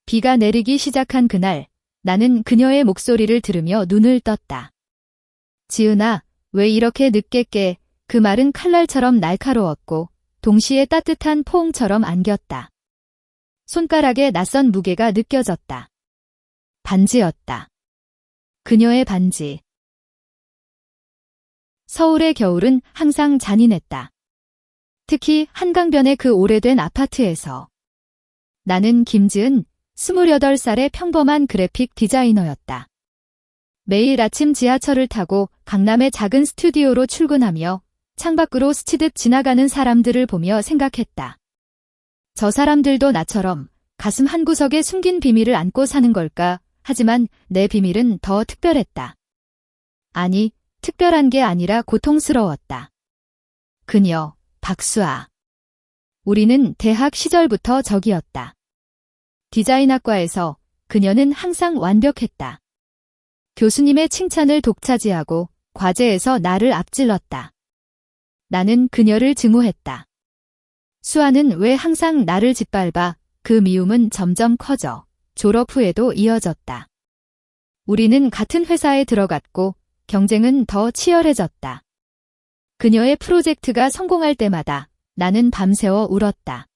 비가 내리기 시작한 그날, 나는 그녀의 목소리를 들으며 눈을 떴다. 지은아, 왜 이렇게 늦게 깨? 그 말은 칼날처럼 날카로웠고 동시에 따뜻한 포옹처럼 안겼다. 손가락에 낯선 무게가 느껴졌다. 반지였다. 그녀의 반지. 서울의 겨울은 항상 잔인했다. 특히 한강변의 그 오래된 아파트에서. 나는 김지은, 28살의 평범한 그래픽 디자이너였다. 매일 아침 지하철을 타고 강남의 작은 스튜디오로 출근하며 창밖으로 스치듯 지나가는 사람들을 보며 생각했다. 저 사람들도 나처럼 가슴 한구석에 숨긴 비밀을 안고 사는 걸까? 하지만 내 비밀은 더 특별했다. 아니, 특별한 게 아니라 고통스러웠다. 그녀, 박수아. 우리는 대학 시절부터 적이었다. 디자인학과에서 그녀는 항상 완벽했다. 교수님의 칭찬을 독차지하고 과제에서 나를 앞질렀다. 나는 그녀를 증오했다. 수아는 왜 항상 나를 짓밟아? 그 미움은 점점 커져 졸업 후에도 이어졌다. 우리는 같은 회사에 들어갔고 경쟁은 더 치열해졌다. 그녀의 프로젝트가 성공할 때마다 나는 밤새워 울었다.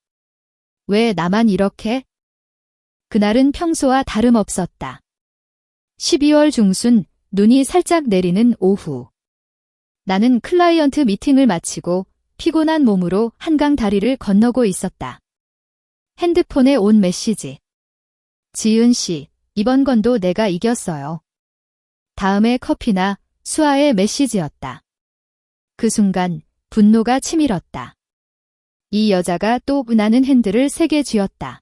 왜 나만 이렇게? 그날은 평소와 다름없었다. 12월 중순, 눈이 살짝 내리는 오후. 나는 클라이언트 미팅을 마치고 피곤한 몸으로 한강 다리를 건너고 있었다. 핸드폰에 온 메시지. 지은 씨, 이번 건도 내가 이겼어요. 다음에 커피나 수아의 메시지였다. 그 순간 분노가 치밀었다. 이 여자가 또 나는 핸들을 세게 쥐었다.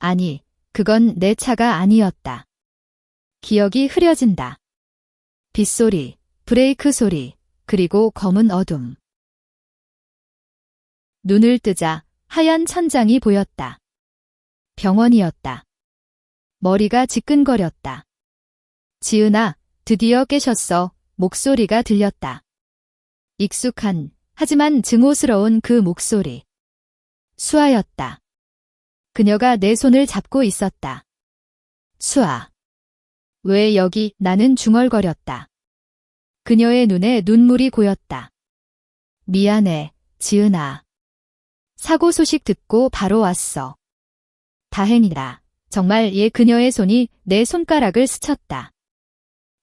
아니, 그건 내 차가 아니었다. 기억이 흐려진다. 빗소리, 브레이크 소리, 그리고 검은 어둠. 눈을 뜨자 하얀 천장이 보였다. 병원이었다. 머리가 지끈거렸다. 지은아, 드디어 깨셨어. 목소리가 들렸다. 익숙한, 하지만 증오스러운 그 목소리. 수아였다. 그녀가 내 손을 잡고 있었다. 수아. 왜 여기? 나는 중얼거렸다. 그녀의 눈에 눈물이 고였다. 미안해, 지은아. 사고 소식 듣고 바로 왔어. 다행이다. 정말 그녀의 손이 내 손가락을 스쳤다.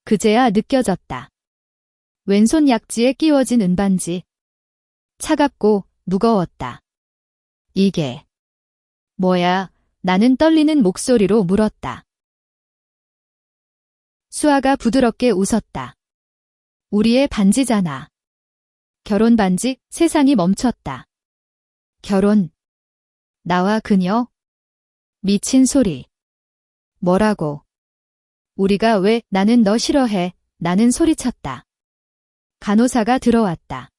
그제야 느껴졌다. 왼손 약지에 끼워진 은반지. 차갑고 무거웠다. 이게 뭐야? 나는 떨리는 목소리로 물었다. 수아가 부드럽게 웃었다. 우리의 반지잖아. 결혼 반지. 세상이 멈췄다. 결혼. 나와 그녀? 미친 소리. 뭐라고? 우리가 왜? 나는 너 싫어해. 나는 소리쳤다. 간호사가 들어왔다.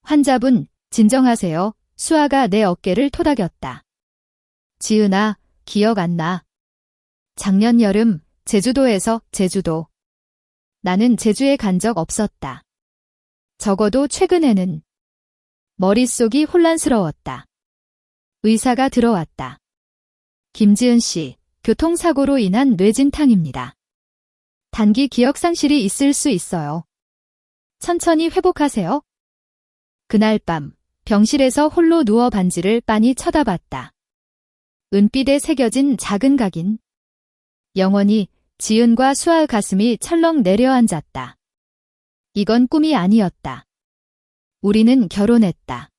환자분, 진정하세요. 수아가 내 어깨를 토닥였다. 지은아, 기억 안 나. 작년 여름, 제주도에서. 제주도. 나는 제주에 간 적 없었다. 적어도 최근에는. 머릿속이 혼란스러웠다. 의사가 들어왔다. 김지은 씨, 교통사고로 인한 뇌진탕입니다. 단기 기억상실이 있을 수 있어요. 천천히 회복하세요. 그날 밤, 병실에서 홀로 누워 반지를 빤히 쳐다봤다. 은빛에 새겨진 작은 각인. 영원히 지은과 수아의 가슴이 철렁 내려앉았다. 이건 꿈이 아니었다. 우리는 결혼했다.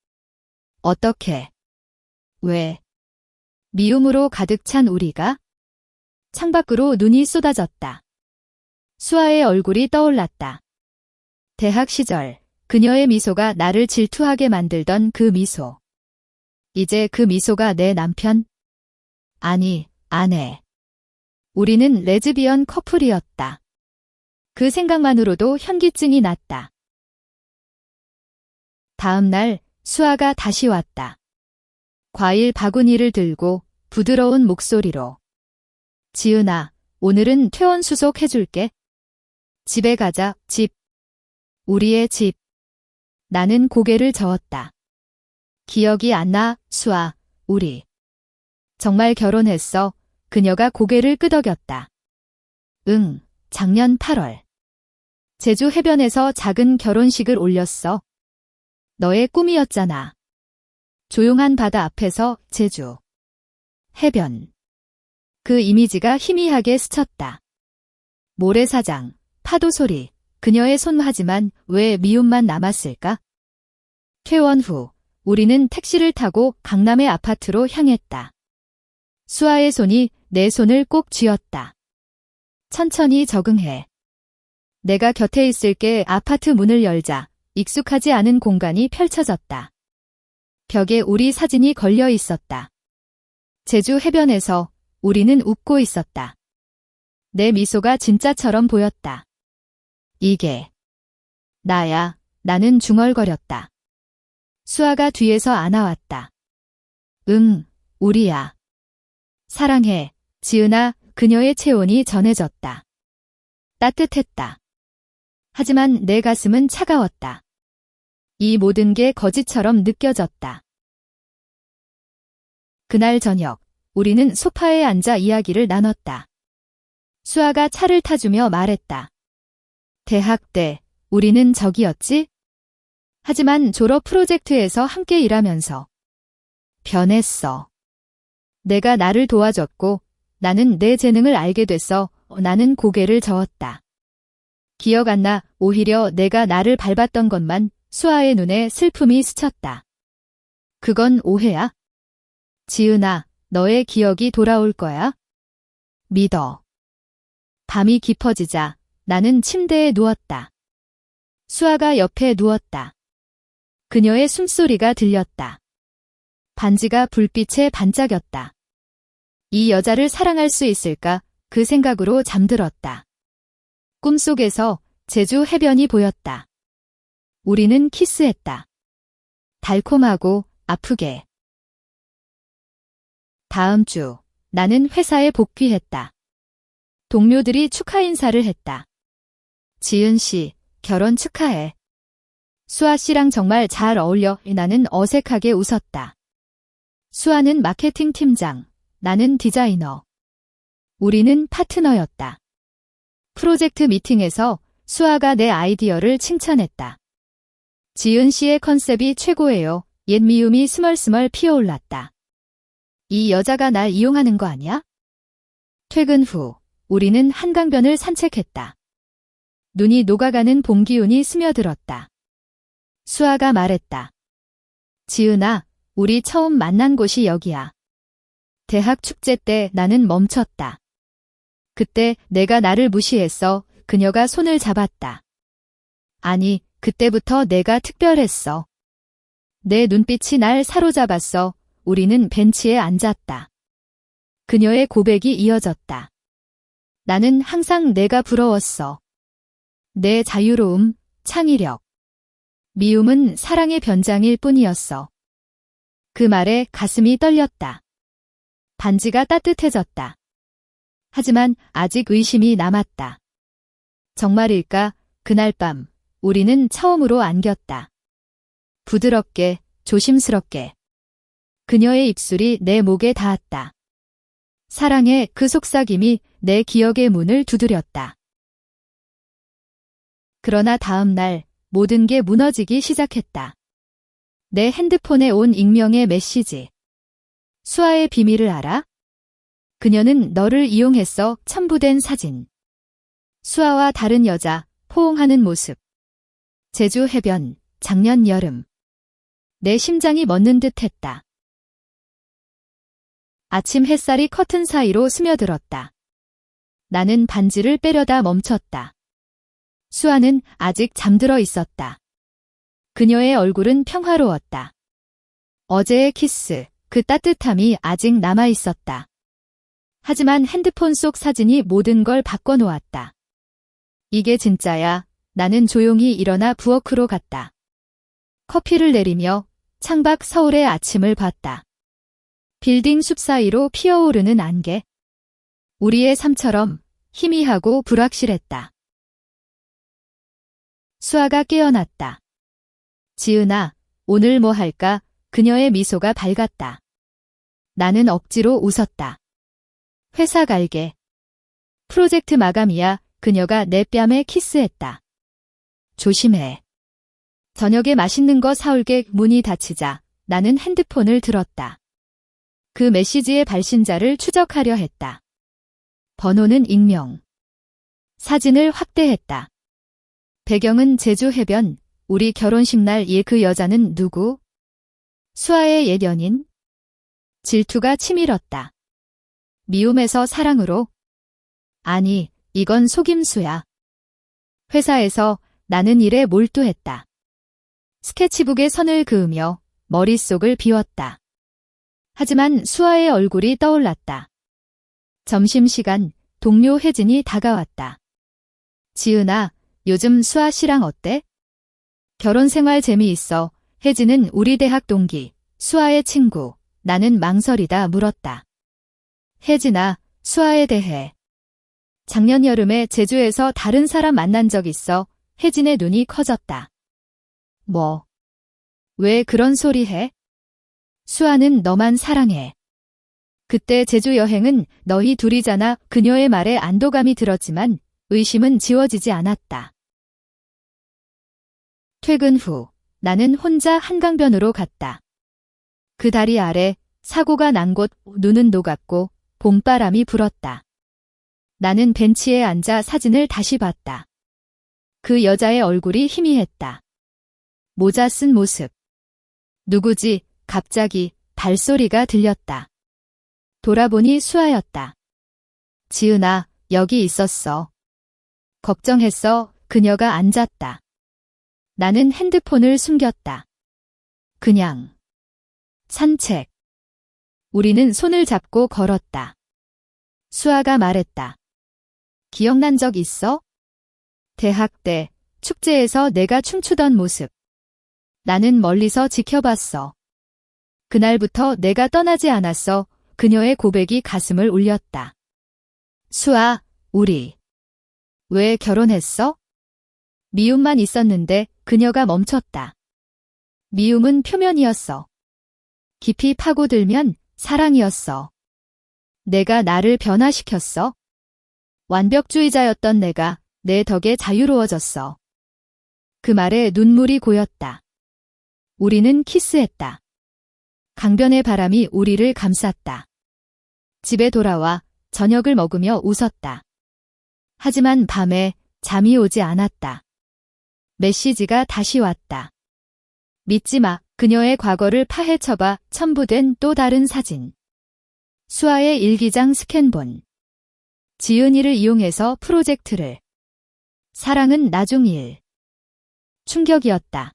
어떻게? 왜? 미움으로 가득 찬 우리가? 창밖으로 눈이 쏟아졌다. 수아의 얼굴이 떠올랐다. 대학 시절 그녀의 미소가 나를 질투하게 만들던 그 미소. 이제 그 미소가 내 남편? 아니, 아내. 우리는 레즈비언 커플이었다. 그 생각만으로도 현기증이 났다. 다음 날 수아가 다시 왔다. 과일 바구니를 들고 부드러운 목소리로. 지은아, 오늘은 퇴원수속 해줄게. 집에 가자. 집. 우리의 집. 나는 고개를 저었다. 기억이 안 나, 수아. 우리. 정말 결혼했어. 그녀가 고개를 끄덕였다. 응, 작년 8월. 제주 해변에서 작은 결혼식을 올렸어. 너의 꿈이었잖아. 조용한 바다 앞에서 제주 해변. 그 이미지가 희미하게 스쳤다. 모래사장, 파도 소리, 그녀의 손 하지만 왜 미움만 남았을까? 퇴원 후 우리는 택시를 타고 강남의 아파트로 향했다. 수아의 손이 내 손을 꼭 쥐었다. 천천히 적응해. 내가 곁에 있을게. 아파트 문을 열자 익숙하지 않은 공간이 펼쳐졌다. 벽에 우리 사진이 걸려 있었다. 제주 해변에서 우리는 웃고 있었다. 내 미소가 진짜처럼 보였다. 이게 나야. 나는 중얼거렸다. 수아가 뒤에서 안아왔다. 응, 우리야. 사랑해, 지은아. 그녀의 체온이 전해졌다. 따뜻했다. 하지만 내 가슴은 차가웠다. 이 모든 게 거짓처럼 느껴졌다. 그날 저녁, 우리는 소파에 앉아 이야기를 나눴다. 수아가 차를 타주며 말했다. 대학 때 우리는 적이었지? 하지만 졸업 프로젝트에서 함께 일하면서 변했어. 내가 나를 도와줬고 나는 내 재능을 알게 됐어. 나는 고개를 저었다. 기억 안 나. 오히려 내가 나를 밟았던 것만. 수아의 눈에 슬픔이 스쳤다. 그건 오해야? 지은아, 너의 기억이 돌아올 거야. 믿어. 밤이 깊어지자 나는 침대에 누웠다. 수아가 옆에 누웠다. 그녀의 숨소리가 들렸다. 반지가 불빛에 반짝였다. 이 여자를 사랑할 수 있을까? 그 생각으로 잠들었다. 꿈속에서 제주 해변이 보였다. 우리는 키스했다. 달콤하고 아프게. 다음 주 나는 회사에 복귀했다. 동료들이 축하 인사를 했다. 지은 씨, 결혼 축하해. 수아 씨랑 정말 잘 어울려. 나는 어색하게 웃었다. 수아는 마케팅 팀장, 나는 디자이너. 우리는 파트너였다. 프로젝트 미팅에서 수아가 내 아이디어를 칭찬했다. 지은 씨의 컨셉이 최고예요. 옛 미움이 스멀스멀 피어올랐다. 이 여자가 날 이용하는 거 아니야? 퇴근 후 우리는 한강변을 산책했다. 눈이 녹아가는 봄 기운이 스며들었다. 수아가 말했다. 지은아, 우리 처음 만난 곳이 여기야. 대학 축제 때 나는 멈췄다. 그때 내가 나를 무시했어. 그녀가 손을 잡았다. 아니, 그때부터 내가 특별했어. 내 눈빛이 날 사로잡았어. 우리는 벤치에 앉았다. 그녀의 고백이 이어졌다. 나는 항상 내가 부러웠어. 내 자유로움, 창의력. 미움은 사랑의 변장일 뿐이었어. 그 말에 가슴이 떨렸다. 반지가 따뜻해졌다. 하지만 아직 의심이 남았다. 정말일까? 그날 밤 우리는 처음으로 안겼다. 부드럽게, 조심스럽게. 그녀의 입술이 내 목에 닿았다. 사랑의 그 속삭임이 내 기억의 문을 두드렸다. 그러나 다음 날 모든 게 무너지기 시작했다. 내 핸드폰에 온 익명의 메시지. 수아의 비밀을 알아? 그녀는 너를 이용했어. 첨부된 사진. 수아와 다른 여자, 포옹하는 모습. 제주 해변, 작년 여름. 내 심장이 멎는 듯 했다. 아침 햇살이 커튼 사이로 스며들었다. 나는 반지를 빼려다 멈췄다. 수아는 아직 잠들어 있었다. 그녀의 얼굴은 평화로웠다. 어제의 키스, 그 따뜻함이 아직 남아 있었다. 하지만 핸드폰 속 사진이 모든 걸 바꿔놓았다. 이게 진짜야. 나는 조용히 일어나 부엌으로 갔다. 커피를 내리며 창밖 서울의 아침을 봤다. 빌딩 숲 사이로 피어오르는 안개. 우리의 삶처럼 희미하고 불확실했다. 수아가 깨어났다. 지은아, 오늘 뭐 할까? 그녀의 미소가 밝았다. 나는 억지로 웃었다. 회사 갈게. 프로젝트 마감이야. 그녀가 내 뺨에 키스했다. 조심해. 저녁에 맛있는 거 사올게. 문이 닫히자 나는 핸드폰을 들었다. 그 메시지의 발신자를 추적하려 했다. 번호는 익명. 사진을 확대했다. 배경은 제주 해변. 우리 결혼식 날 그 여자는 누구? 수아의 옛 연인? 질투가 치밀었다. 미움에서 사랑으로? 아니, 이건 속임수야. 회사에서 나는 일에 몰두했다. 스케치북에 선을 그으며 머릿속을 비웠다. 하지만 수아의 얼굴이 떠올랐다. 점심시간 동료 혜진이 다가왔다. 지은아, 요즘 수아 씨랑 어때? 결혼생활 재미있어. 혜진은 우리 대학 동기, 수아의 친구. 나는 망설이다 물었다. 혜진아, 수아에 대해. 작년 여름에 제주에서 다른 사람 만난 적 있어. 혜진의 눈이 커졌다. 뭐? 왜 그런 소리 해? 수아는 너만 사랑해. 그때 제주 여행은 너희 둘이잖아. 그녀의 말에 안도감이 들었지만 의심은 지워지지 않았다. 퇴근 후 나는 혼자 한강변으로 갔다. 그 다리 아래 사고가 난 곳 눈은 녹았고 봄바람이 불었다. 나는 벤치에 앉아 사진을 다시 봤다. 그 여자의 얼굴이 희미했다. 모자 쓴 모습. 누구지? 갑자기 발소리가 들렸다. 돌아보니 수아였다. 지은아, 여기 있었어. 걱정했어. 그녀가 앉았다. 나는 핸드폰을 숨겼다. 그냥 산책. 우리는 손을 잡고 걸었다. 수아가 말했다. 기억난 적 있어? 대학 때 축제에서 내가 춤추던 모습. 나는 멀리서 지켜봤어. 그날부터 내가 떠나지 않았어. 그녀의 고백이 가슴을 울렸다. 수아, 우리 왜 결혼했어? 미움만 있었는데 그녀가 멈췄다. 미움은 표면이었어. 깊이 파고들면 사랑이었어. 내가 나를 변화시켰어. 완벽주의자였던 내가 내 덕에 자유로워졌어. 그 말에 눈물이 고였다. 우리는 키스했다. 강변의 바람이 우리를 감쌌다. 집에 돌아와 저녁을 먹으며 웃었다. 하지만 밤에 잠이 오지 않았다. 메시지가 다시 왔다. 믿지 마. 그녀의 과거를 파헤쳐봐. 첨부된 또 다른 사진. 수아의 일기장 스캔본. 지은이를 이용해서 프로젝트를. 사랑은 나중 일. 충격이었다.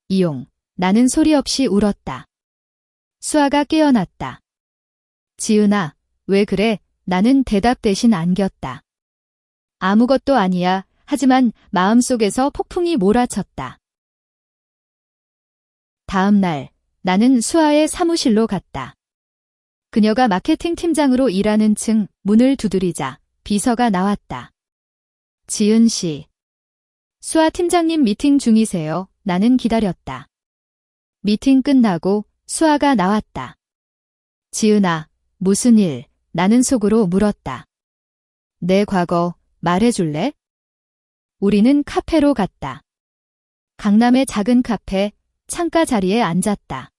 이용. 나는 소리 없이 울었다. 수아가 깨어났다. 지은아, 왜 그래? 나는 대답 대신 안겼다. 아무것도 아니야. 하지만 마음속에서 폭풍이 몰아쳤다. 다음 날, 나는 수아의 사무실로 갔다. 그녀가 마케팅 팀장으로 일하는 층 문을 두드리자 비서가 나왔다. 지은 씨. 수아 팀장님 미팅 중이세요. 나는 기다렸다. 미팅 끝나고 수아가 나왔다. 지은아, 무슨 일? 나는 속으로 물었다. 내 과거 말해줄래? 우리는 카페로 갔다. 강남의 작은 카페, 창가 자리에 앉았다.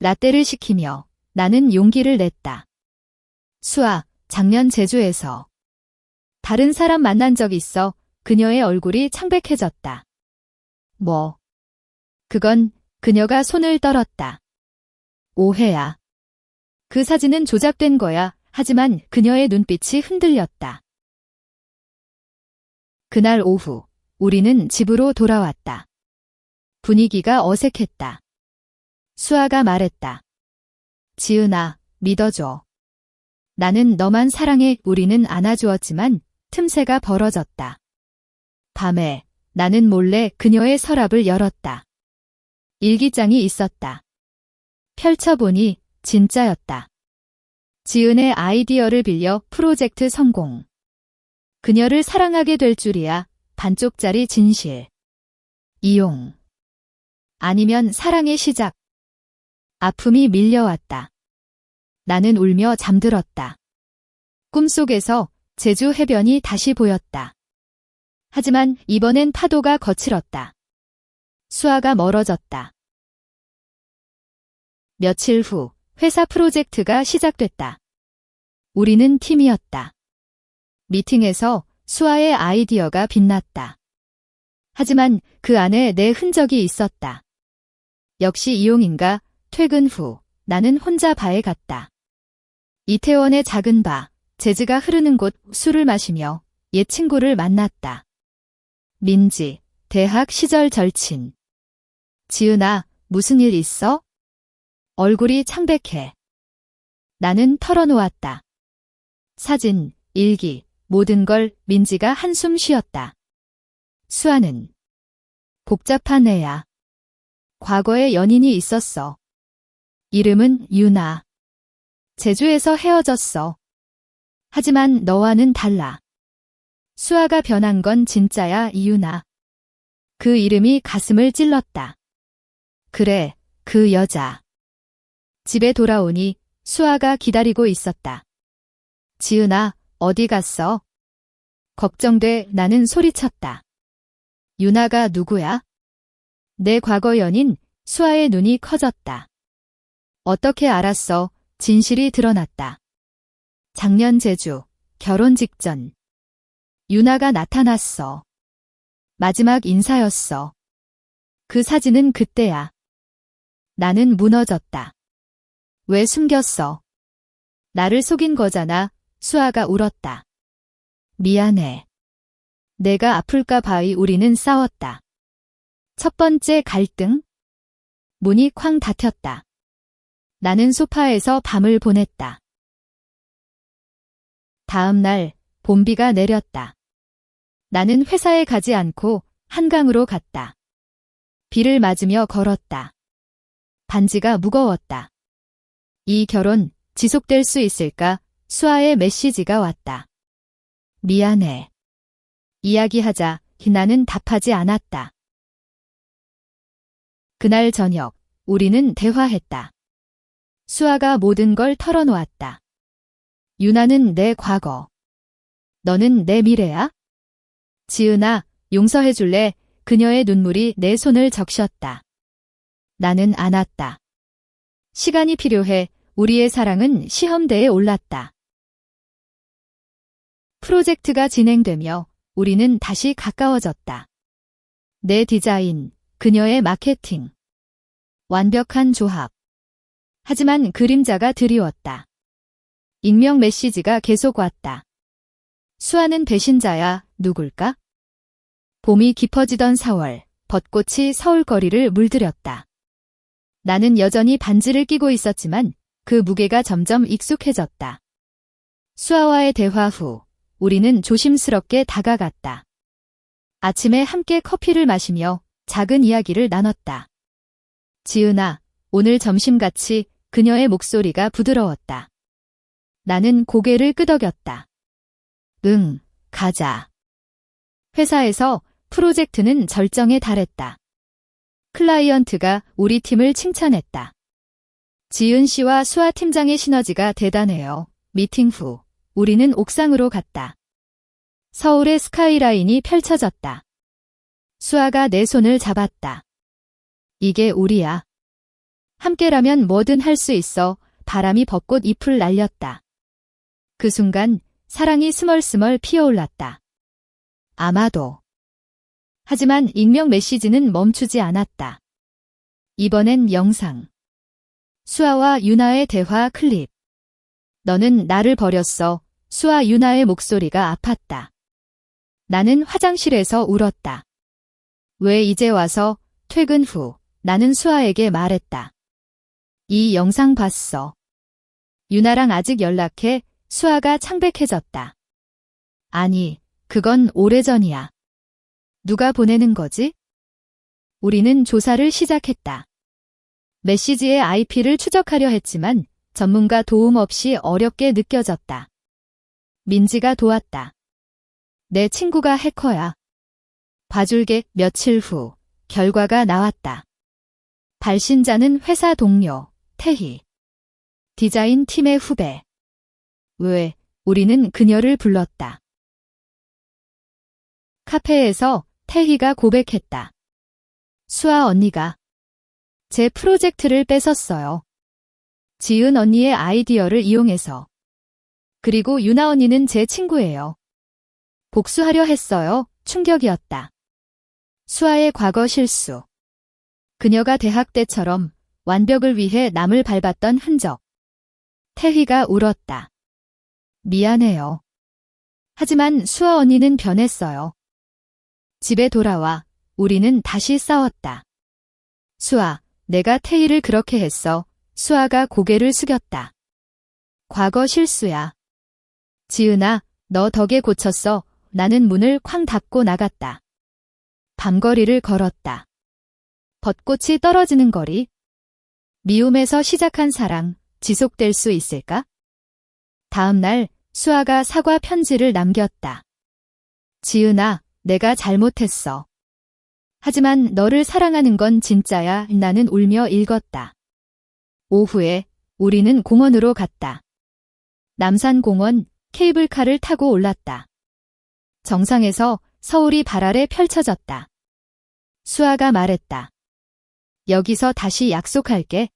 라떼를 시키며 나는 용기를 냈다. 수아, 작년 제주에서 다른 사람 만난 적 있어. 그녀의 얼굴이 창백해졌다. 뭐? 그건 그녀가 손을 떨었다. 오해야. 그 사진은 조작된 거야. 하지만 그녀의 눈빛이 흔들렸다. 그날 오후, 우리는 집으로 돌아왔다. 분위기가 어색했다. 수아가 말했다. 지은아, 믿어줘. 나는 너만 사랑해. 우리는 안아주었지만 틈새가 벌어졌다. 밤에 나는 몰래 그녀의 서랍을 열었다. 일기장이 있었다. 펼쳐보니 진짜였다. 지은의 아이디어를 빌려 프로젝트 성공. 그녀를 사랑하게 될 줄이야. 반쪽짜리 진실. 이용. 아니면 사랑의 시작. 아픔이 밀려왔다. 나는 울며 잠들었다. 꿈속에서 제주 해변이 다시 보였다. 하지만 이번엔 파도가 거칠었다. 수아가 멀어졌다. 며칠 후 회사 프로젝트가 시작됐다. 우리는 팀이었다. 미팅에서 수아의 아이디어가 빛났다. 하지만 그 안에 내 흔적이 있었다. 역시 이용인가? 퇴근 후 나는 혼자 바에 갔다. 이태원의 작은 바, 재즈가 흐르는 곳 술을 마시며 옛 친구를 만났다. 민지, 대학 시절 절친. 지은아, 무슨 일 있어? 얼굴이 창백해. 나는 털어놓았다. 사진, 일기, 모든 걸. 민지가 한숨 쉬었다. 수아는 복잡한 애야. 과거에 연인이 있었어. 이름은 유나. 제주에서 헤어졌어. 하지만 너와는 달라. 수아가 변한 건 진짜야, 이유나. 그 이름이 가슴을 찔렀다. 그래, 그 여자. 집에 돌아오니 수아가 기다리고 있었다. 지은아, 어디 갔어? 걱정돼. 나는 소리쳤다. 유나가 누구야? 내 과거 연인. 수아의 눈이 커졌다. 어떻게 알았어? 진실이 드러났다. 작년 제주, 결혼 직전. 유나가 나타났어. 마지막 인사였어. 그 사진은 그때야. 나는 무너졌다. 왜 숨겼어? 나를 속인 거잖아. 수아가 울었다. 미안해. 내가 아플까 봐. 우리는 싸웠다. 첫 번째 갈등? 문이 쾅 닫혔다. 나는 소파에서 밤을 보냈다. 다음 날 봄비가 내렸다. 나는 회사에 가지 않고 한강으로 갔다. 비를 맞으며 걸었다. 반지가 무거웠다. 이 결혼 지속될 수 있을까? 수아의 메시지가 왔다. 미안해. 이야기하자. 나는 답하지 않았다. 그날 저녁 우리는 대화했다. 수아가 모든 걸 털어놓았다. 유나는 내 과거. 너는 내 미래야? 지은아, 용서해줄래? 그녀의 눈물이 내 손을 적셨다. 나는 안았다. 시간이 필요해. 우리의 사랑은 시험대에 올랐다. 프로젝트가 진행되며 우리는 다시 가까워졌다. 내 디자인, 그녀의 마케팅. 완벽한 조합. 하지만 그림자가 드리웠다. 익명 메시지가 계속 왔다. 수아는 배신자야. 누굴까? 봄이 깊어지던 4월, 벚꽃이 서울 거리를 물들였다. 나는 여전히 반지를 끼고 있었지만 그 무게가 점점 익숙해졌다. 수아와의 대화 후 우리는 조심스럽게 다가갔다. 아침에 함께 커피를 마시며 작은 이야기를 나눴다. 지은아, 오늘 점심같이. 그녀의 목소리가 부드러웠다. 나는 고개를 끄덕였다. 응, 가자. 회사에서 프로젝트는 절정에 달했다. 클라이언트가 우리 팀을 칭찬했다. 지은 씨와 수아 팀장의 시너지가 대단해요. 미팅 후 우리는 옥상으로 갔다. 서울의 스카이라인이 펼쳐졌다. 수아가 내 손을 잡았다. 이게 우리야. 함께라면 뭐든 할 수 있어. 바람이 벚꽃 잎을 날렸다. 그 순간 사랑이 스멀스멀 피어올랐다. 아마도. 하지만 익명 메시지는 멈추지 않았다. 이번엔 영상. 수아와 유나의 대화 클립. 너는 나를 버렸어. 수아 유나의 목소리가 아팠다. 나는 화장실에서 울었다. 왜 이제 와서? 퇴근 후 나는 수아에게 말했다. 이 영상 봤어. 유나랑 아직 연락해? 수아가 창백해졌다. 아니, 그건 오래전이야. 누가 보내는 거지? 우리는 조사를 시작했다. 메시지의 IP를 추적하려 했지만 전문가 도움 없이 어렵게 느껴졌다. 민지가 도왔다. 내 친구가 해커야. 봐줄게. 며칠 후 결과가 나왔다. 발신자는 회사 동료 태희. 디자인 팀의 후배. 왜? 우리는 그녀를 불렀다. 카페에서 태희가 고백했다. 수아 언니가 제 프로젝트를 뺏었어요. 지은 언니의 아이디어를 이용해서. 그리고 유나 언니는 제 친구예요. 복수하려 했어요. 충격이었다. 수아의 과거 실수. 그녀가 대학 때처럼 완벽을 위해 남을 밟았던 흔적. 태희가 울었다. 미안해요. 하지만 수아 언니는 변했어요. 집에 돌아와 우리는 다시 싸웠다. 수아, 내가 태희를 그렇게 했어. 수아가 고개를 숙였다. 과거 실수야. 지은아, 너 덕에 고쳤어. 나는 문을 쾅 닫고 나갔다. 밤거리를 걸었다. 벚꽃이 떨어지는 거리. 미움에서 시작한 사랑, 지속될 수 있을까? 다음 날 수아가 사과 편지를 남겼다. 지은아, 내가 잘못했어. 하지만 너를 사랑하는 건 진짜야. 나는 울며 읽었다. 오후에 우리는 공원으로 갔다. 남산공원 케이블카를 타고 올랐다. 정상에서 서울이 발 아래 펼쳐졌다. 수아가 말했다. 여기서 다시 약속할게.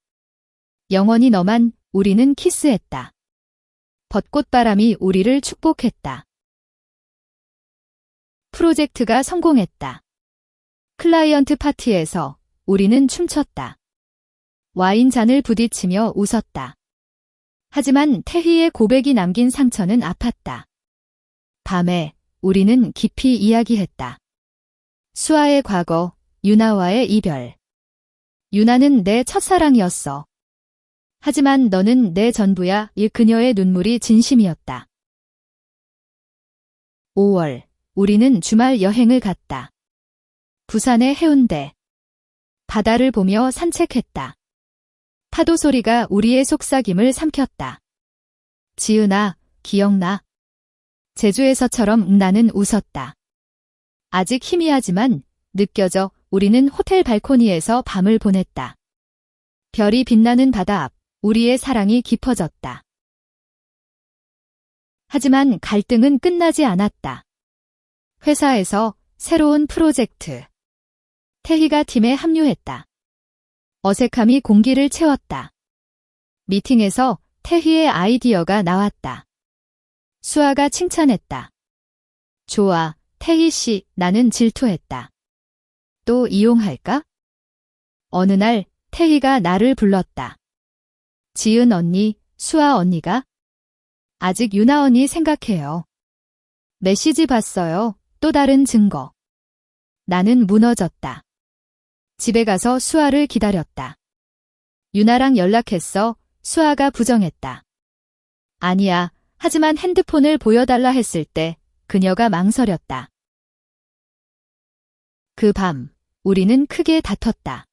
영원히 너만. 우리는 키스했다. 벚꽃바람이 우리를 축복했다. 프로젝트가 성공했다. 클라이언트 파티에서 우리는 춤췄다. 와인잔을 부딪히며 웃었다. 하지만 태희의 고백이 남긴 상처는 아팠다. 밤에 우리는 깊이 이야기했다. 수아의 과거, 유나와의 이별. 유나는 내 첫사랑이었어. 하지만 너는 내 전부야. 그녀의 눈물이 진심이었다. 5월, 우리는 주말 여행을 갔다. 부산의 해운대. 바다를 보며 산책했다. 파도 소리가 우리의 속삭임을 삼켰다. 지은아, 기억나? 제주에서처럼 나는 웃었다. 아직 희미하지만 느껴져. 우리는 호텔 발코니에서 밤을 보냈다. 별이 빛나는 바다 앞, 우리의 사랑이 깊어졌다. 하지만 갈등은 끝나지 않았다. 회사에서 새로운 프로젝트. 태희가 팀에 합류했다. 어색함이 공기를 채웠다. 미팅에서 태희의 아이디어가 나왔다. 수아가 칭찬했다. 좋아, 태희 씨, 나는 질투했다. 또 이용할까? 어느 날 태희가 나를 불렀다. 지은 언니, 수아 언니가? 아직 유나 언니 생각해요. 메시지 봤어요. 또 다른 증거. 나는 무너졌다. 집에 가서 수아를 기다렸다. 유나랑 연락했어. 수아가 부정했다. 아니야. 하지만 핸드폰을 보여달라 했을 때 그녀가 망설였다. 그 밤, 우리는 크게 다퉜다.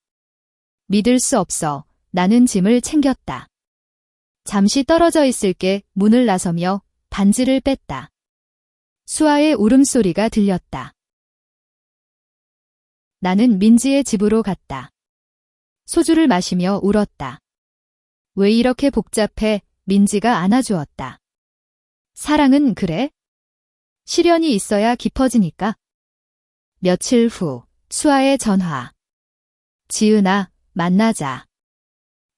믿을 수 없어. 나는 짐을 챙겼다. 잠시 떨어져 있을게. 문을 나서며 반지를 뺐다. 수아의 울음소리가 들렸다. 나는 민지의 집으로 갔다. 소주를 마시며 울었다. 왜 이렇게 복잡해? 민지가 안아주었다. 사랑은 그래? 시련이 있어야 깊어지니까. 며칠 후, 수아의 전화. 지은아, 만나자.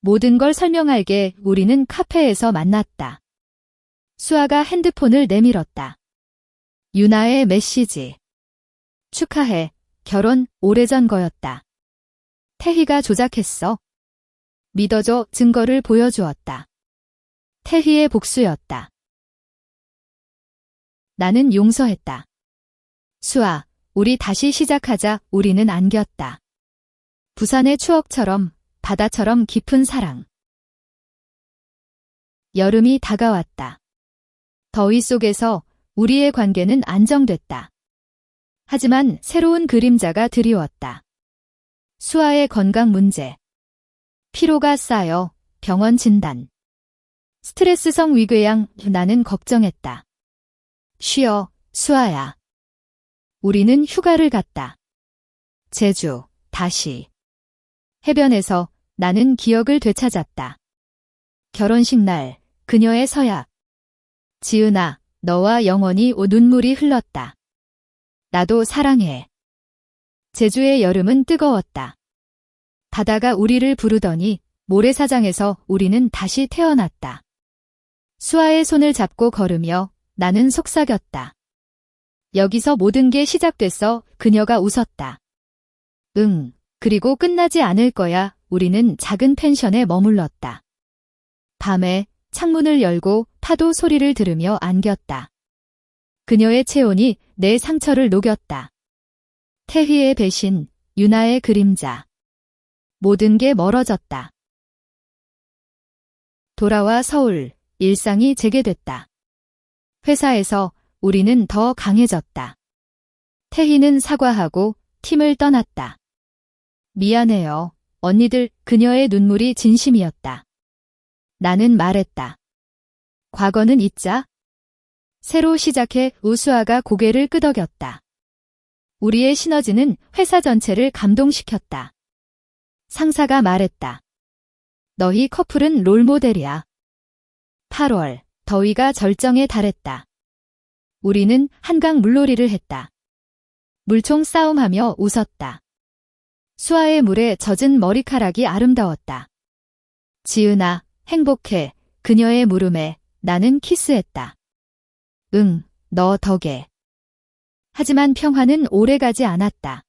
모든 걸 설명할게. 우리는 카페에서 만났다. 수아가 핸드폰을 내밀었다. 유나의 메시지. 축하해. 결혼 오래전 거였다. 태희가 조작했어. 믿어줘. 증거를 보여주었다. 태희의 복수였다. 나는 용서했다. 수아, 우리 다시 시작하자. 우리는 안겼다. 부산의 추억처럼, 바다처럼 깊은 사랑. 여름이 다가왔다. 더위 속에서 우리의 관계는 안정됐다. 하지만 새로운 그림자가 드리웠다. 수아의 건강 문제. 피로가 쌓여 병원 진단. 스트레스성 위궤양. 나는 걱정했다. 쉬어, 수아야. 우리는 휴가를 갔다. 제주, 다시. 해변에서 나는 기억을 되찾았다. 결혼식 날, 그녀의 서약. 지은아, 너와 영원히 눈물이 흘렀다. 나도 사랑해. 제주의 여름은 뜨거웠다. 바다가 우리를 부르더니 모래사장에서 우리는 다시 태어났다. 수아의 손을 잡고 걸으며 나는 속삭였다. 여기서 모든 게 시작됐어. 그녀가 웃었다. 응, 그리고 끝나지 않을 거야. 우리는 작은 펜션에 머물렀다. 밤에 창문을 열고 파도 소리를 들으며 안겼다. 그녀의 체온이 내 상처를 녹였다. 태희의 배신, 유나의 그림자. 모든 게 멀어졌다. 돌아와 서울, 일상이 재개됐다. 회사에서 우리는 더 강해졌다. 태희는 사과하고 팀을 떠났다. 미안해요, 언니들. 그녀의 눈물이 진심이었다. 나는 말했다. 과거는 잊자. 새로 시작해. 우수아가 고개를 끄덕였다. 우리의 시너지는 회사 전체를 감동시켰다. 상사가 말했다. 너희 커플은 롤모델이야. 8월, 더위가 절정에 달했다. 우리는 한강 물놀이를 했다. 물총 싸움하며 웃었다. 수아의 물에 젖은 머리카락이 아름다웠다. 지은아, 행복해. 그녀의 물음에 나는 키스했다. 응, 너 덕에. 하지만 평화는 오래가지 않았다.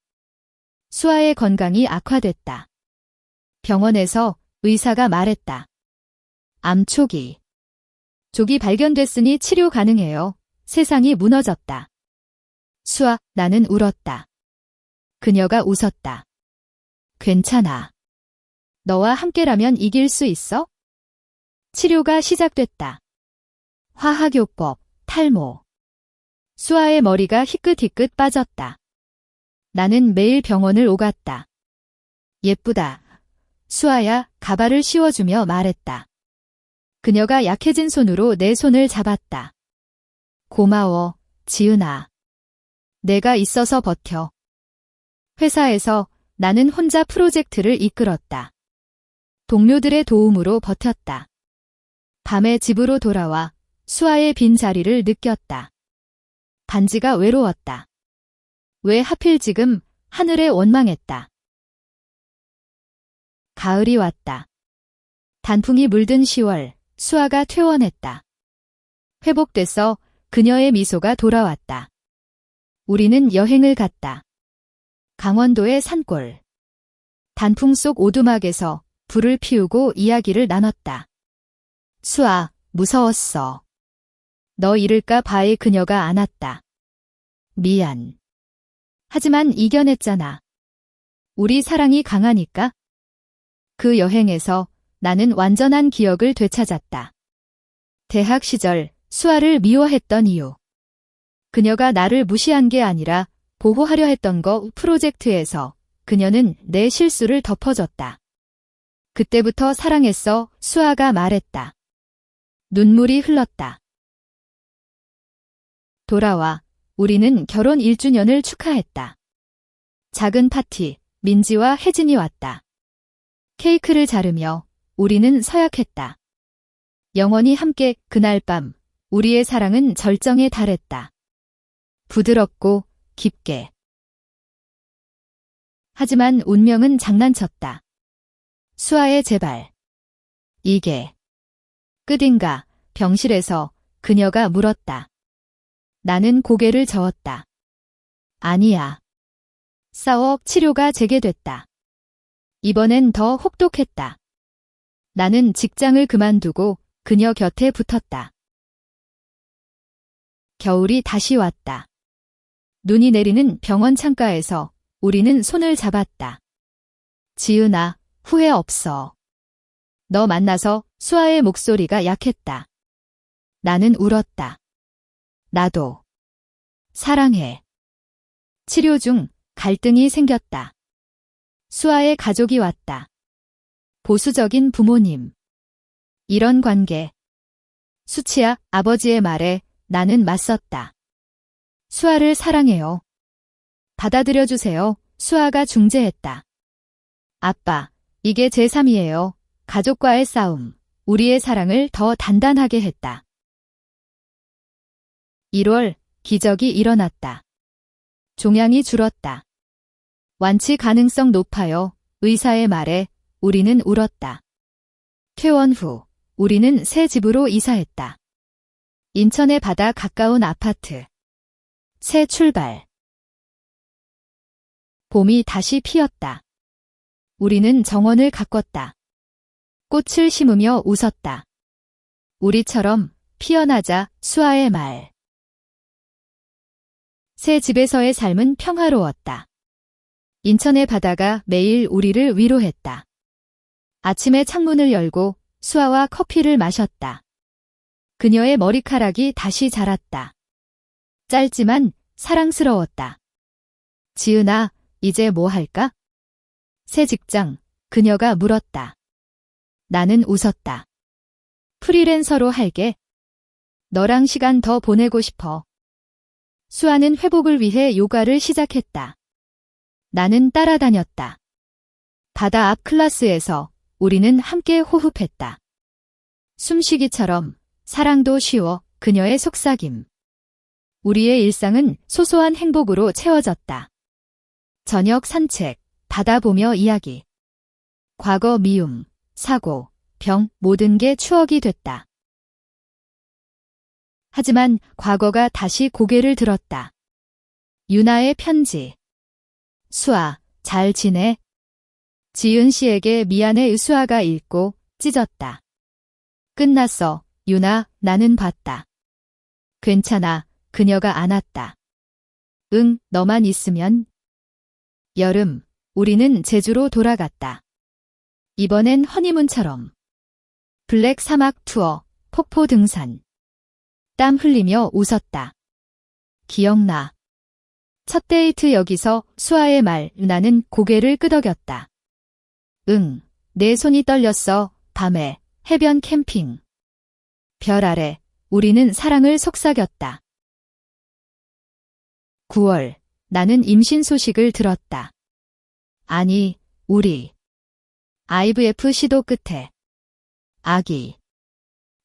수아의 건강이 악화됐다. 병원에서 의사가 말했다. 암 초기. 조기 발견됐으니 치료 가능해요. 세상이 무너졌다. 수아, 나는 울었다. 그녀가 웃었다. 괜찮아. 너와 함께라면 이길 수 있어? 치료가 시작됐다. 화학요법, 탈모. 수아의 머리가 희끗희끗 빠졌다. 나는 매일 병원을 오갔다. 예쁘다. 수아야, 가발을 씌워주며 말했다. 그녀가 약해진 손으로 내 손을 잡았다. 고마워, 지은아. 내가 있어서 버텨. 회사에서 나는 혼자 프로젝트를 이끌었다. 동료들의 도움으로 버텼다. 밤에 집으로 돌아와 수아의 빈자리를 느꼈다. 반지가 외로웠다. 왜 하필 지금? 하늘에 원망했다. 가을이 왔다. 단풍이 물든 10월, 수아가 퇴원했다. 회복됐어. 그녀의 미소가 돌아왔다. 우리는 여행을 갔다. 강원도의 산골. 단풍 속 오두막에서 불을 피우고 이야기를 나눴다. 수아, 무서웠어. 너 잃을까 봐에 그녀가 안았다. 미안. 하지만 이겨냈잖아. 우리 사랑이 강하니까. 그 여행에서 나는 완전한 기억을 되찾았다. 대학 시절 수아를 미워했던 이유. 그녀가 나를 무시한 게 아니라 보호하려 했던 거. 프로젝트에서 그녀는 내 실수를 덮어줬다. 그때부터 사랑했어. 수아가 말했다. 눈물이 흘렀다. 돌아와 우리는 결혼 1주년을 축하했다. 작은 파티, 민지와 혜진이 왔다. 케이크를 자르며 우리는 서약했다. 영원히 함께. 그날 밤 우리의 사랑은 절정에 달했다. 부드럽고 깊게. 하지만 운명은 장난쳤다. 수아의 재발. 이게 끝인가? 병실에서 그녀가 물었다. 나는 고개를 저었다. 아니야. 싸워. 치료가 재개됐다. 이번엔 더 혹독했다. 나는 직장을 그만두고 그녀 곁에 붙었다. 겨울이 다시 왔다. 눈이 내리는 병원 창가에서 우리는 손을 잡았다. 지은아, 후회 없어. 너 만나서. 수아의 목소리가 약했다. 나는 울었다. 나도. 사랑해. 치료 중 갈등이 생겼다. 수아의 가족이 왔다. 보수적인 부모님. 이런 관계. 수치야. 아버지의 말에 나는 맞섰다. 수아를 사랑해요. 받아들여주세요. 수아가 중재했다. 아빠, 이게 제3이에요. 가족과의 싸움. 우리의 사랑을 더 단단하게 했다. 1월, 기적이 일어났다. 종양이 줄었다. 완치 가능성 높아요. 의사의 말에 우리는 울었다. 퇴원 후 우리는 새 집으로 이사했다. 인천의 바다 가까운 아파트. 새 출발. 봄이 다시 피었다. 우리는 정원을 가꿨다. 꽃을 심으며 웃었다. 우리처럼 피어나자 수아의 말. 새 집에서의 삶은 평화로웠다. 인천의 바다가 매일 우리를 위로했다. 아침에 창문을 열고 수아와 커피를 마셨다. 그녀의 머리카락이 다시 자랐다. 짧지만 사랑스러웠다. 지은아, 이제 뭐 할까? 새 직장, 그녀가 물었다. 나는 웃었다. 프리랜서로 할게. 너랑 시간 더 보내고 싶어. 수아는 회복을 위해 요가를 시작했다. 나는 따라다녔다. 바다 앞 클래스에서 우리는 함께 호흡했다. 숨쉬기처럼 사랑도 쉬워 그녀의 속삭임. 우리의 일상은 소소한 행복으로 채워졌다. 저녁 산책, 바다 보며 이야기. 과거 미움, 사고, 병, 모든 게 추억이 됐다. 하지만 과거가 다시 고개를 들었다. 유나의 편지. 수아, 잘 지내? 지은 씨에게 미안해. 수아가 읽고 찢었다. 끝났어, 유나, 나는 봤다. 괜찮아, 그녀가 안았다. 응, 너만 있으면. 여름, 우리는 제주로 돌아갔다. 이번엔 허니문처럼. 블랙 사막 투어, 폭포 등산. 땀 흘리며 웃었다. 기억나. 첫 데이트 여기서 수아의 말, 나는 고개를 끄덕였다. 응, 내 손이 떨렸어. 밤에, 해변 캠핑. 별 아래, 우리는 사랑을 속삭였다. 9월, 나는 임신 소식을 들었다. 아니, 우리. IVF 시도 끝에. 아기.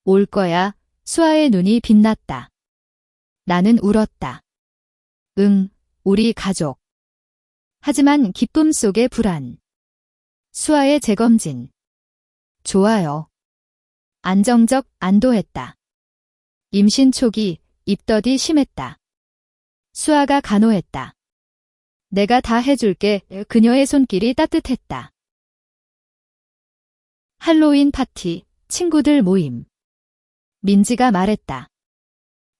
올 거야. 수아의 눈이 빛났다. 나는 울었다. 응, 우리 가족. 하지만 기쁨 속에 불안. 수아의 재검진. 좋아요. 안정적, 안도했다. 임신 초기, 입덧이 심했다. 수아가 간호했다. 내가 다 해줄게. 그녀의 손길이 따뜻했다. 할로윈 파티, 친구들 모임. 민지가 말했다.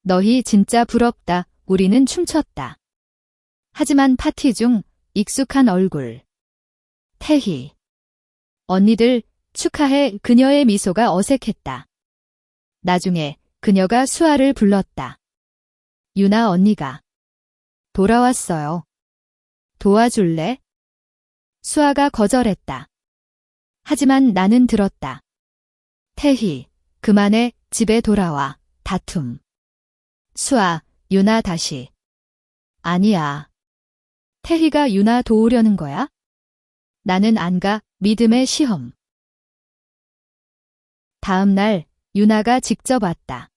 너희 진짜 부럽다. 우리는 춤췄다. 하지만 파티 중 익숙한 얼굴. 태희. 언니들 축하해. 그녀의 미소가 어색했다. 나중에 그녀가 수아를 불렀다. 유나 언니가. 돌아왔어요. 도와줄래? 수아가 거절했다. 하지만 나는 들었다. 태희, 그만해. 집에 돌아와. 다툼. 수아, 유나 다시. 아니야. 태희가 유나 도우려는 거야? 나는 안 가. 믿음의 시험. 다음 날 유나가 직접 왔다.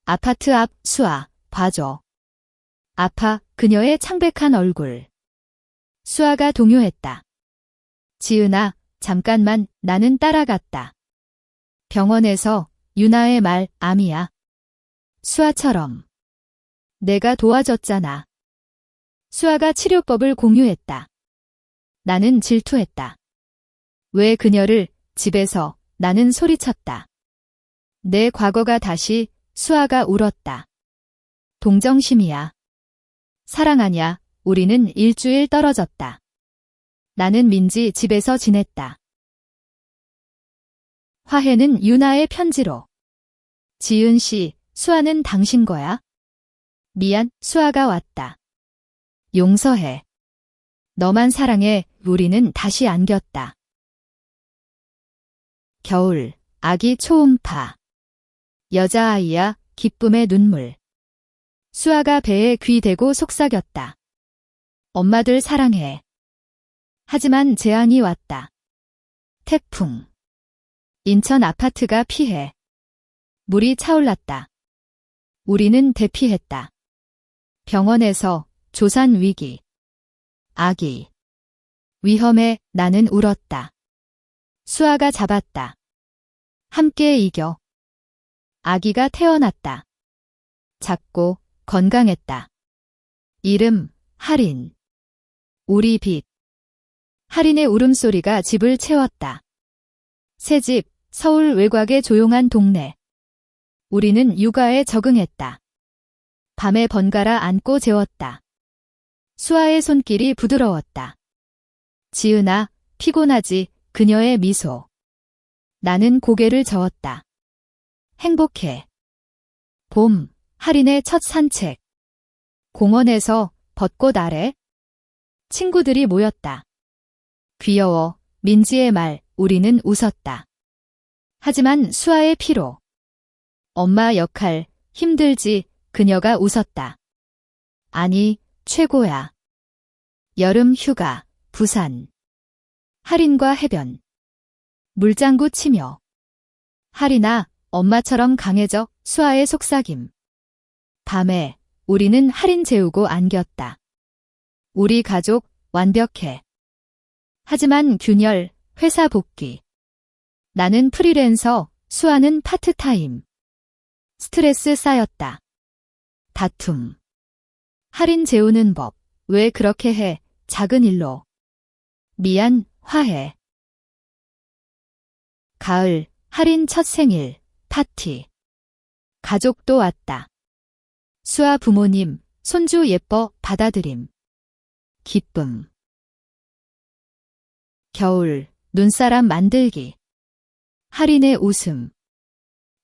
아파트 앞. 수아, 봐줘. 아파. 그녀의 창백한 얼굴. 수아가 동요했다. 지은아, 잠깐만. 나는 따라갔다. 병원에서 유나의 말, 암이야. 수아처럼. 내가 도와줬잖아. 수아가 치료법을 공유했다. 나는 질투했다. 왜 그녀를? 집에서 나는 소리쳤다. 내 과거가 다시. 수아가 울었다. 동정심이야. 사랑하냐? 우리는 일주일 떨어졌다. 나는 민지 집에서 지냈다. 화해는 유나의 편지로. 지은 씨, 수아는 당신 거야? 미안. 수아가 왔다. 용서해. 너만 사랑해. 우리는 다시 안겼다. 겨울, 아기 초음파. 여자아이야. 기쁨의 눈물. 수아가 배에 귀 대고 속삭였다. 엄마들 사랑해. 하지만 재앙이 왔다. 태풍. 인천 아파트가 피해. 물이 차올랐다. 우리는 대피했다. 병원에서 조산 위기. 아기. 위험해 나는 울었다. 수아가 잡았다. 함께 이겨. 아기가 태어났다. 작고 건강했다. 이름 할인. 우리 빛. 할인의 울음소리가 집을 채웠다. 새집, 서울 외곽의 조용한 동네. 우리는 육아에 적응했다. 밤에 번갈아 안고 재웠다. 수아의 손길이 부드러웠다. 지은아, 피곤하지? 그녀의 미소. 나는 고개를 저었다. 행복해. 봄, 할인의 첫 산책. 공원에서 벚꽃 아래. 친구들이 모였다. 귀여워, 민지의 말, 우리는 웃었다. 하지만 수아의 피로. 엄마 역할, 힘들지, 그녀가 웃었다. 아니, 최고야. 여름 휴가, 부산. 할인과 해변. 물장구 치며. 할인아, 엄마처럼 강해져, 수아의 속삭임. 밤에, 우리는 할인 재우고 안겼다. 우리 가족, 완벽해. 하지만 균열, 회사 복귀. 나는 프리랜서, 수아는 파트타임. 스트레스 쌓였다. 다툼. 할인 재우는 법. 왜 그렇게 해? 작은 일로. 미안, 화해. 가을, 할인 첫 생일, 파티. 가족도 왔다. 수아 부모님, 손주 예뻐, 받아들임. 기쁨. 겨울, 눈사람 만들기. 할인의 웃음.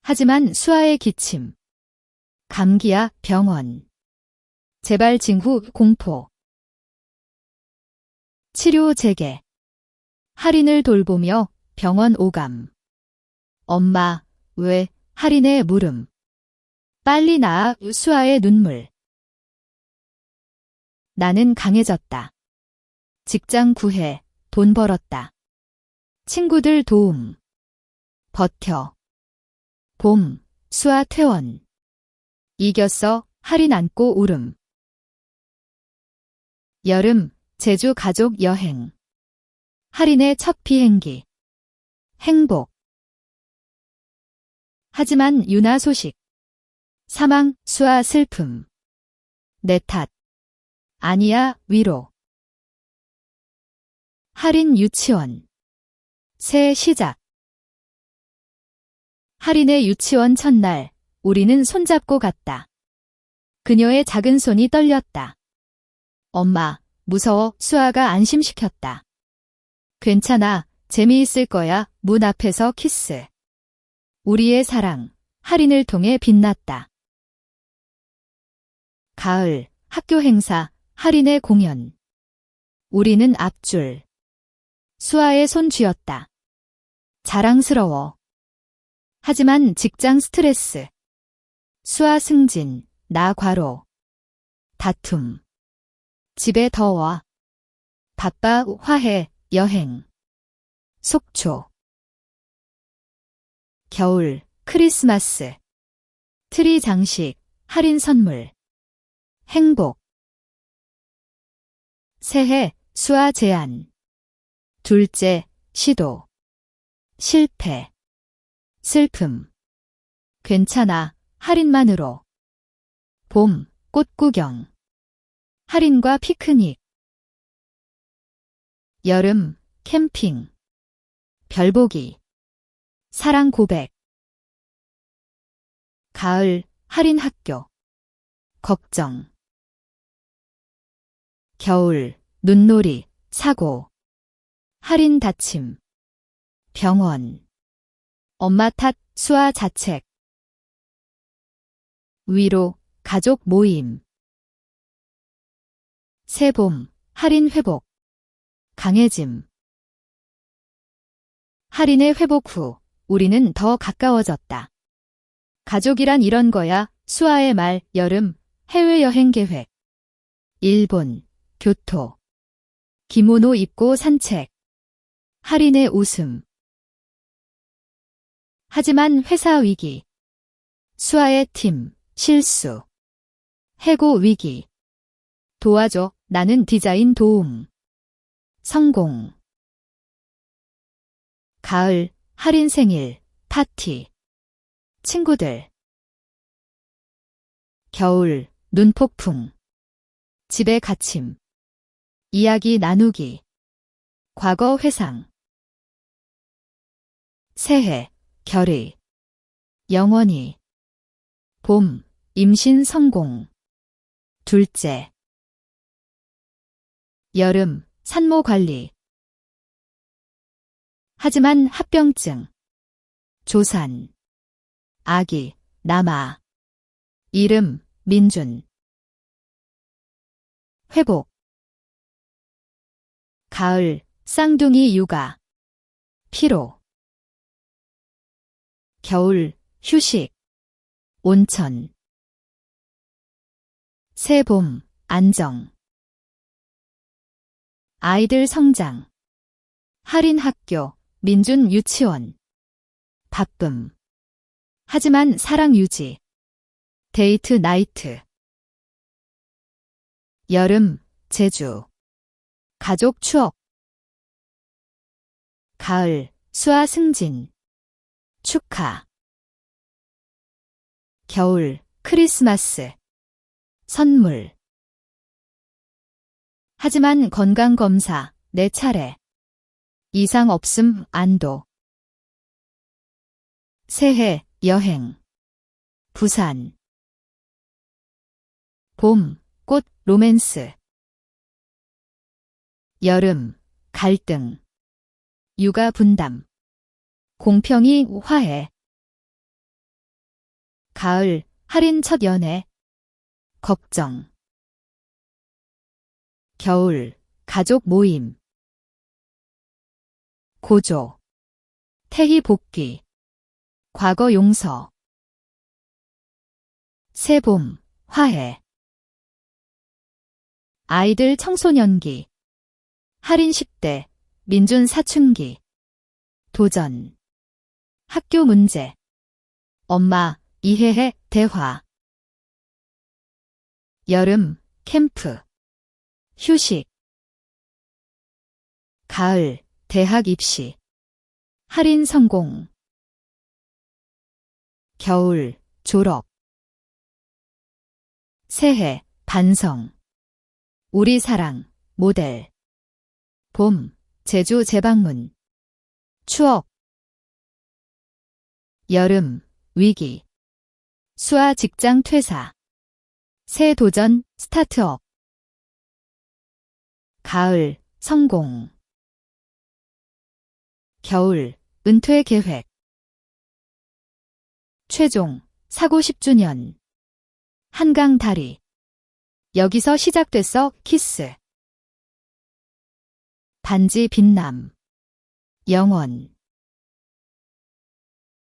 하지만 수아의 기침. 감기야, 병원. 재발 징후, 공포. 치료 재개. 할인을 돌보며 병원 오감. 엄마, 왜? 할인의 물음. 빨리 나아, 수아의 눈물. 나는 강해졌다. 직장 구해, 돈 벌었다. 친구들 도움. 버텨. 봄, 수아 퇴원. 이겼어, 할인 안고 울음. 여름, 제주 가족 여행. 할인의 첫 비행기. 행복. 하지만 유나 소식. 사망, 수아 슬픔. 내 탓. 아니야, 위로. 할인 유치원. 새 시작. 할인의 유치원 첫날, 우리는 손잡고 갔다. 그녀의 작은 손이 떨렸다. 엄마, 무서워, 수아가 안심시켰다. 괜찮아, 재미있을 거야, 문 앞에서 키스. 우리의 사랑, 할인을 통해 빛났다. 가을, 학교 행사, 할인의 공연. 우리는 앞줄. 수아의 손 쥐었다. 자랑스러워. 하지만 직장 스트레스. 수아 승진, 나 과로. 다툼. 집에 더 와. 바빠, 화해, 여행. 속초. 겨울, 크리스마스. 트리 장식, 할인 선물. 행복. 새해, 수아 제안. 둘째, 시도. 실패. 슬픔. 괜찮아, 할인만으로. 봄, 꽃구경. 할인과 피크닉. 여름, 캠핑. 별보기. 사랑 고백. 가을, 할인 학교. 걱정. 겨울, 눈놀이, 사고. 할인 다침. 병원. 엄마 탓, 수아 자책. 위로, 가족 모임. 새봄, 할인 회복. 강해짐. 할인의 회복 후, 우리는 더 가까워졌다. 가족이란 이런 거야, 수아의 말, 여름, 해외여행 계획. 일본, 교토. 기모노 입고 산책. 할인의 웃음. 하지만 회사 위기. 수아의 팀, 실수. 해고 위기. 도와줘. 나는 디자인 도움. 성공. 가을, 할인 생일, 파티. 친구들. 겨울, 눈폭풍. 집에 갇힘. 이야기 나누기. 과거 회상. 새해, 결의. 영원히. 봄, 임신 성공. 둘째. 여름, 산모 관리. 하지만 합병증. 조산. 아기, 남아. 이름, 민준. 회복. 가을, 쌍둥이 육아. 피로. 겨울, 휴식. 온천. 새봄, 안정. 아이들 성장. 할인 학교, 민준 유치원. 바쁨. 하지만 사랑 유지. 데이트 나이트. 여름, 제주. 가족 추억. 가을, 수아 승진. 축하. 겨울, 크리스마스. 선물. 하지만 건강검사, 내 차례. 이상 없음, 안도. 새해, 여행. 부산. 봄, 꽃, 로맨스. 여름, 갈등. 육아 분담. 공평히 화해. 가을, 할인 첫 연애. 걱정. 겨울, 가족 모임. 고조. 태희 복귀. 과거 용서. 새봄, 화해. 아이들 청소년기. 할인 10대, 민준 사춘기. 도전. 학교 문제. 엄마, 이해해, 대화. 여름, 캠프. 휴식. 가을, 대학 입시. 할인 성공. 겨울, 졸업. 새해, 반성. 우리 사랑, 모델. 봄, 제주 재방문. 추억. 여름, 위기. 수아 직장 퇴사. 새 도전, 스타트업. 가을, 성공. 겨울, 은퇴 계획. 최종, 사고 10주년. 한강 다리. 여기서 시작됐어, 키스. 반지 빛남. 영원.